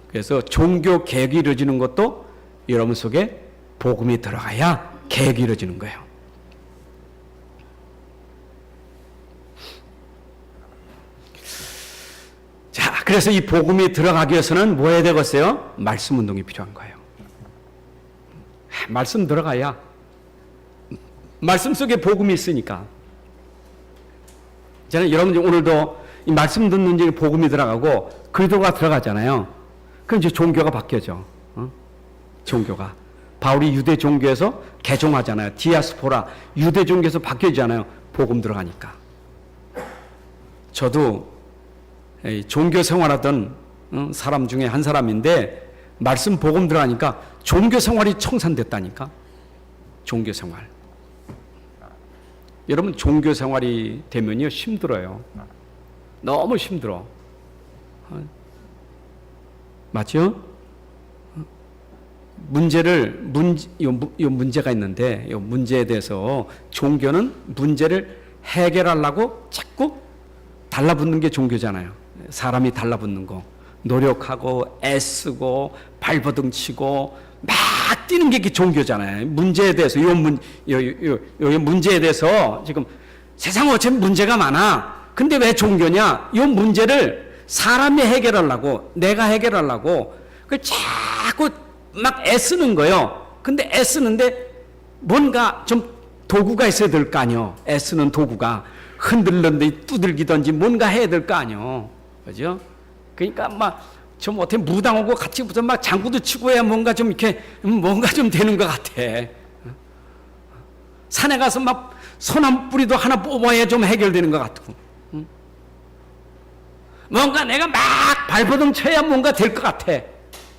그래서 종교 개혁이 이루어지는 것도 여러분 속에 복음이 들어가야 개혁이 이루어지는 거예요. 자, 그래서 이 복음이 들어가기 위해서는 뭐 해야 되겠어요? 말씀 운동이 필요한 거예요. 말씀 들어가야, 말씀 속에 복음이 있으니까. 저는 여러분 오늘도 이 말씀 듣는 중에 복음이 들어가고 그리스도가 들어가잖아요. 그럼 이제 종교가 바뀌어져. 종교가. 바울이 유대 종교에서 개종하잖아요. 디아스포라, 유대 종교에서 바뀌어지잖아요. 복음 들어가니까. 저도 종교 생활하던 사람 중에 한 사람인데 말씀 복음 들어가니까 종교 생활이 청산됐다니까. 종교 생활. 여러분 종교 생활이 되면요 힘들어요. 너무 힘들어. 맞죠? 문제가 있는데 이 문제에 대해서 종교는 문제를 해결하려고 자꾸 달라붙는 게 종교잖아요. 사람이 달라붙는 거. 노력하고 애쓰고 발버둥 치고 막 뛰는 게 종교잖아요. 문제에 대해서 요 문제에 대해서 지금 세상 어차피 문제가 많아. 근데 왜 종교냐? 이 문제를 사람이 해결하려고, 내가 해결하려고 그 자꾸 막 애쓰는 거예요. 근데 애쓰는데 뭔가 좀 도구가 있어야 될 거 아니요. 애쓰는 도구가 흔들는데 두들기든지 뭔가 해야 될 거 아니요. 그죠? 그러니까 막 좀 어떻게 무당하고 같이 무슨 막 장구도 치고 해야 뭔가 좀 이렇게 뭔가 좀 되는 것 같아. 산에 가서 막 소나무 뿌리도 하나 뽑아야 좀 해결되는 것 같고. 뭔가 내가 막 발버둥 쳐야 뭔가 될 것 같아.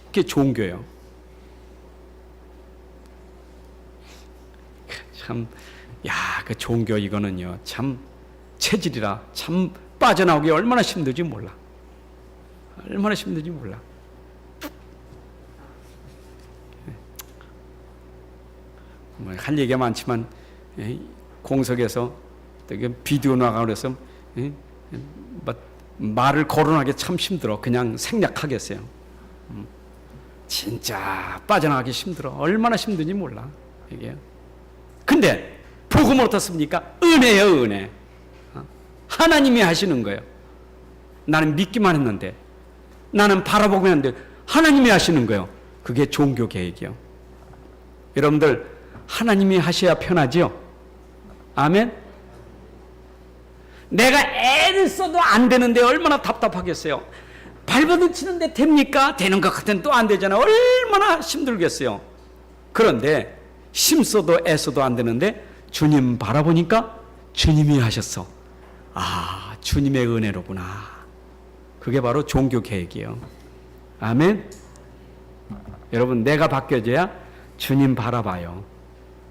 그게 종교예요. 참, 그 종교 이거는요, 참 체질이라 참 빠져나오기 얼마나 힘들지 몰라. 얼마나 힘든지 몰라. 뭐할 얘기가 많지만 공석에서 되게 비디오 나가고 그래서 말을 거론하기 참 힘들어. 그냥 생략하겠어요. 진짜 빠져나가기 힘들어. 얼마나 힘든지 몰라 이게. 근데 복음은 어떻습니까? 은혜예요, 은혜. 하나님이 하시는 거예요. 나는 믿기만 했는데, 나는 바라보기만 했는데 하나님이 하시는 거예요. 그게 종교 계획이요. 여러분들 하나님이 하셔야 편하지요? 아멘? 내가 애를 써도 안 되는데 얼마나 답답하겠어요. 발버둥 치는데 됩니까? 되는 것 같은데 또 안 되잖아요. 얼마나 힘들겠어요. 그런데 힘써도 애써도 안 되는데 주님 바라보니까 주님이 하셨어. 아, 주님의 은혜로구나. 그게 바로 종교 계획이에요. 아멘? 여러분, 내가 바뀌어져야 주님 바라봐요.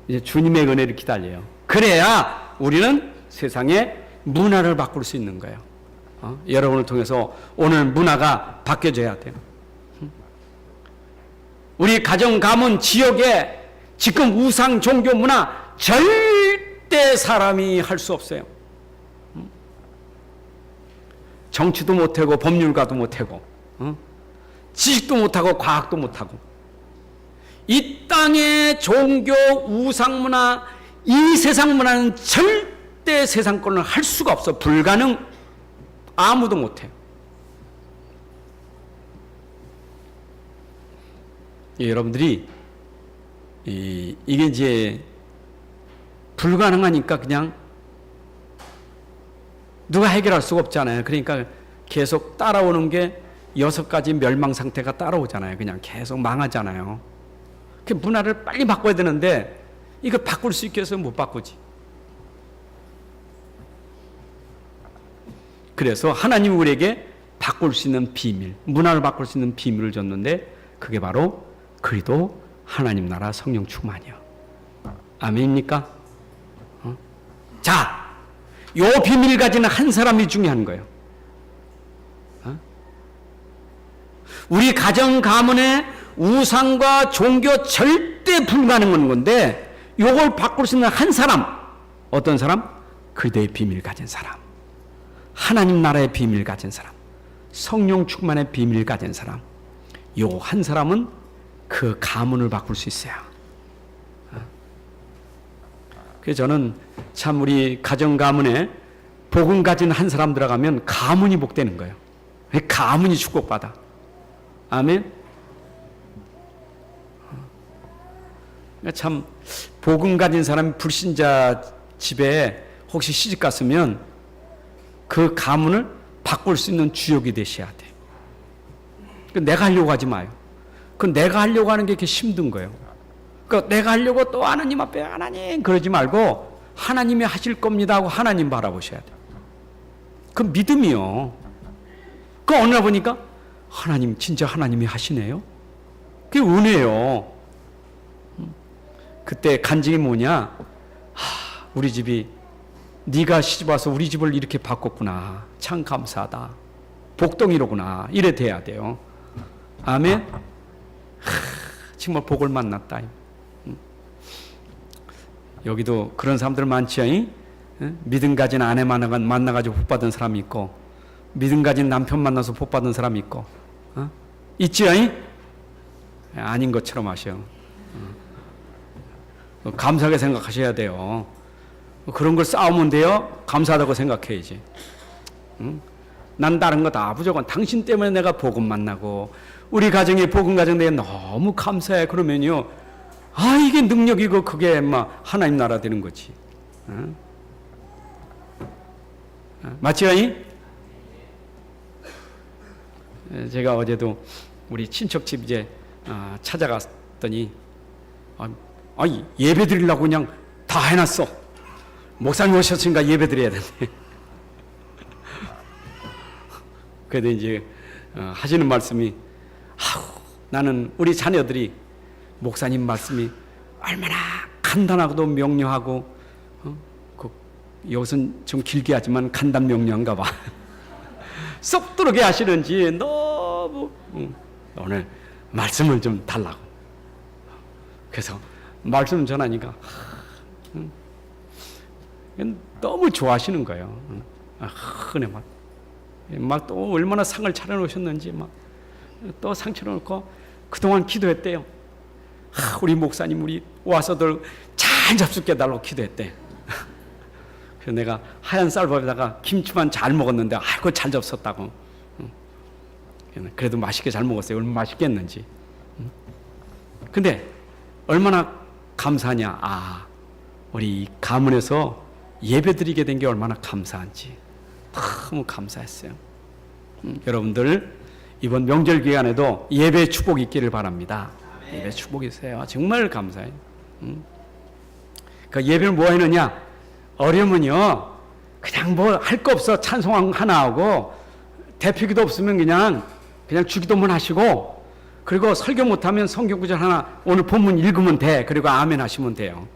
이제 주님의 은혜를 기다려요. 그래야 우리는 세상의 문화를 바꿀 수 있는 거예요. 여러분을 통해서 오늘 문화가 바뀌어져야 돼요. 우리 가정, 가문, 지역에 지금 우상 종교 문화 절대 사람이 할 수 없어요. 정치도 못하고 법률가도 못하고 지식도 못하고 과학도 못하고 이 땅의 종교 우상 문화, 이 세상 문화는 절대 세상권을 할 수가 없어. 불가능. 아무도 못해요. 여러분들이 이게 이제 불가능하니까 그냥 누가 해결할 수가 없잖아요. 그러니까 계속 따라오는 게 6가지 멸망 상태가 따라오잖아요. 그냥 계속 망하잖아요. 그 문화를 빨리 바꿔야 되는데 이거 바꿀 수 있게 해서 못 바꾸지. 그래서 하나님이 우리에게 바꿀 수 있는 비밀, 문화를 바꿀 수 있는 비밀을 줬는데 그게 바로 그리도 하나님 나라 성령 충만이요. 아멘입니까? 자, 요 비밀 가지는 한 사람이 중요한 거예요. 우리 가정 가문의 우상과 종교 절대 불가능한 건데 요걸 바꿀 수 있는 한 사람. 어떤 사람? 그리도의 비밀 가진 사람. 하나님 나라의 비밀 가진 사람. 성령 충만의 비밀 가진 사람. 요 한 사람은 그 가문을 바꿀 수 있어요. 그래서 저는 참 우리 가정 가문에 복음 가진 한 사람 들어가면 가문이 복되는 거예요. 가문이 축복받아. 아멘. 참 복음 가진 사람이 불신자 집에 혹시 시집 갔으면 그 가문을 바꿀 수 있는 주역이 되셔야 돼. 내가 하려고 하지 마요. 그 내가 하려고 하는 게 이렇게 힘든 거예요. 그 내가 하려고 또 하나님 앞에 하나님 그러지 말고 하나님이 하실 겁니다 하고 하나님 바라보셔야 돼. 그 믿음이요. 그 어느 날 보니까 하나님 진짜 하나님이 하시네요. 그게 은혜요. 그때 간증이 뭐냐? 우리 집이 네가 시집 와서 우리 집을 이렇게 바꿨구나. 참 감사하다. 복덩이로구나. 이래 돼야 돼요. 아멘. 정말 복을 만났다. 여기도 그런 사람들 많지요. 믿음 가진 아내 만나가지고 복 받은 사람이 있고, 믿음 가진 남편 만나서 복 받은 사람이 있고, 있지요? 아닌 것처럼 하셔. 감사하게 생각하셔야 돼요. 그런 걸 쌓으면 돼요? 감사하다고 생각해야지. 난 다른 거 다 무조건 당신 때문에 내가 복음 만나고 우리 가정이 복음 가정 내가 너무 감사해. 그러면요, 아 이게 능력이고 그게 막 하나님 나라 되는 거지. 맞지요? 제가 어제도 우리 친척집 이제 찾아갔더니 예배 드리려고 그냥 다 해놨어. 목사님 오셨으니까 예배 드려야 되는데. 그래도 이제 하시는 말씀이 나는 우리 자녀들이 목사님 말씀이 얼마나 간단하고도 명료하고 여기서는 좀 길게 하지만 간단 명료한가 봐. 쏙 들어게 하시는지 너무 오늘 말씀을 좀 달라고. 그래서 말씀 전하니까 너무 좋아하시는 거예요. 은혜 막 또 얼마나 상을 차려놓으셨는지 막 또 상 차려놓고 그동안 기도했대요. 우리 목사님 우리 와서들 잘 잡숫게 달라고 기도했대. 그래서 내가 하얀 쌀밥에다가 김치만 잘 먹었는데 아이고 잘 잡섰다고. 그래도 맛있게 잘 먹었어요. 얼마나 맛있겠는지. 근데 얼마나 감사하냐. 우리 가문에서 예배드리게 된 게 얼마나 감사한지 너무 감사했어요. 여러분들 이번 명절 기간에도 예배 축복이 있기를 바랍니다. 예배 축복이 있어요. 정말 감사해요. 그 예배를 뭐 하느냐? 어려우면요 그냥 뭐 할 거 없어 찬송 하나 하고 대표기도 없으면 그냥 주기도문 하시고, 그리고 설교 못하면 성경 구절 하나 오늘 본문 읽으면 돼. 그리고 아멘 하시면 돼요.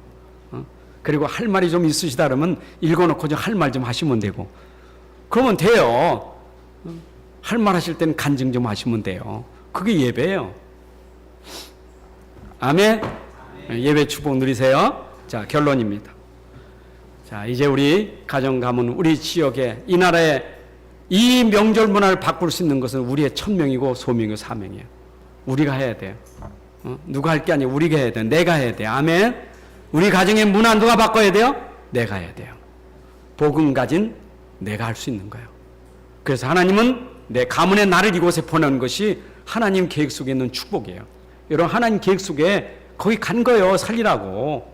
그리고 할 말이 좀 있으시다 그러면 읽어놓고 할 말 좀 하시면 되고 그러면 돼요. 할 말 하실 때는 간증 좀 하시면 돼요. 그게 예배예요. 아멘. 예배 축복 누리세요. 자, 결론입니다. 자, 이제 우리 가정 가문 우리 지역에 이 나라에 이 명절 문화를 바꿀 수 있는 것은 우리의 천명이고 소명이고 사명이에요. 우리가 해야 돼요. 누가 할 게 아니고 우리가 해야 돼요. 내가 해야 돼요. 아멘. 우리 가정의 문화 누가 바꿔야 돼요? 내가 해야 돼요. 복음 가진 내가 할 수 있는 거예요. 그래서 하나님은 내 가문의 나를 이곳에 보내는 것이 하나님 계획 속에 있는 축복이에요. 여러분 하나님 계획 속에 거기 간 거예요. 살리라고.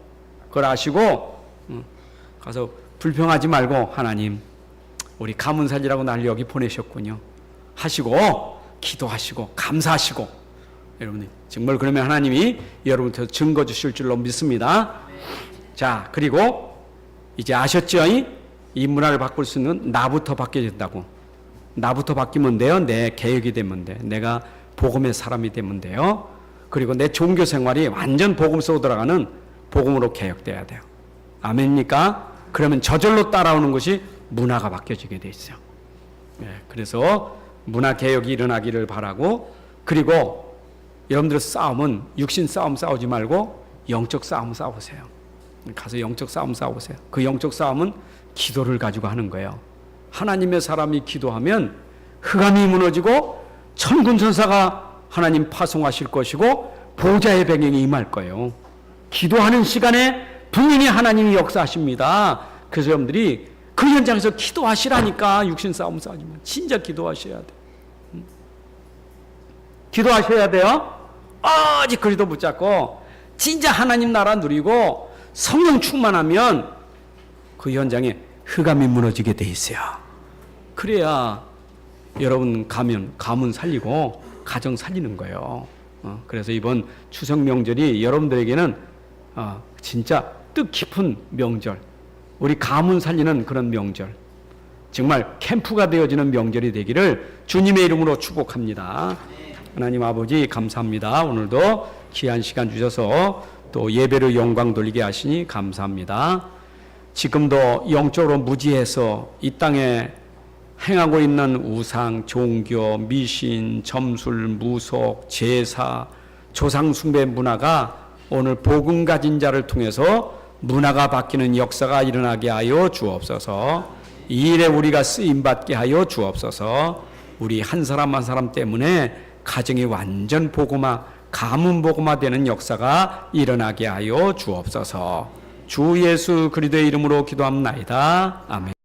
그걸 아시고 가서 불평하지 말고 하나님 우리 가문 살리라고 나를 여기 보내셨군요 하시고 기도하시고 감사하시고, 여러분 정말 그러면 하나님이 여러분한테 증거 주실 줄로 믿습니다. 자, 그리고 이제 아셨죠? 이 문화를 바꿀 수 있는 나부터 바뀌어진다고. 나부터 바뀌면 돼요. 내 개혁이 되면 돼. 내가 복음의 사람이 되면 돼요. 그리고 내 종교 생활이 완전 복음 속으로 들어가는 복음으로 개혁돼야 돼요. 아멘입니까? 그러면 저절로 따라오는 것이 문화가 바뀌어지게 돼 있어요. 그래서 문화 개혁이 일어나기를 바라고, 그리고 여러분들의 싸움은 육신 싸움 싸우지 말고 영적 싸움 싸우세요. 가서 영적 싸움 싸우세요. 그 영적 싸움은 기도를 가지고 하는 거예요. 하나님의 사람이 기도하면 흑암이 무너지고 천군천사가 하나님 파송하실 것이고 보좌의 배경이 임할 거예요. 기도하는 시간에 분명히 하나님이 역사하십니다. 그래서 여러분들이 그 현장에서 기도하시라니까. 육신 싸움 싸우지만 진짜 기도하셔야 돼. 기도하셔야 돼요. 아직 그리도 붙잡고 진짜 하나님 나라 누리고 성령 충만하면 그 현장에 흑암이 무너지게 돼 있어요. 그래야 여러분 가문 살리고 가정 살리는 거예요. 그래서 이번 추석 명절이 여러분들에게는 진짜 뜻깊은 명절, 우리 가문 살리는 그런 명절, 정말 캠프가 되어지는 명절이 되기를 주님의 이름으로 축복합니다. 하나님 아버지 감사합니다. 오늘도 귀한 시간 주셔서 또 예배로 영광 돌리게 하시니 감사합니다. 지금도 영적으로 무지해서 이 땅에 행하고 있는 우상, 종교, 미신, 점술, 무속, 제사, 조상 숭배 문화가 오늘 복음 가진 자를 통해서 문화가 바뀌는 역사가 일어나게 하여 주옵소서. 이 일에 우리가 쓰임받게 하여 주옵소서. 우리 한 사람 한 사람 때문에 가정이 완전 복음화, 가문 복음화 되는 역사가 일어나게 하여 주옵소서. 주 예수 그리스도의 이름으로 기도합나이다. 아멘.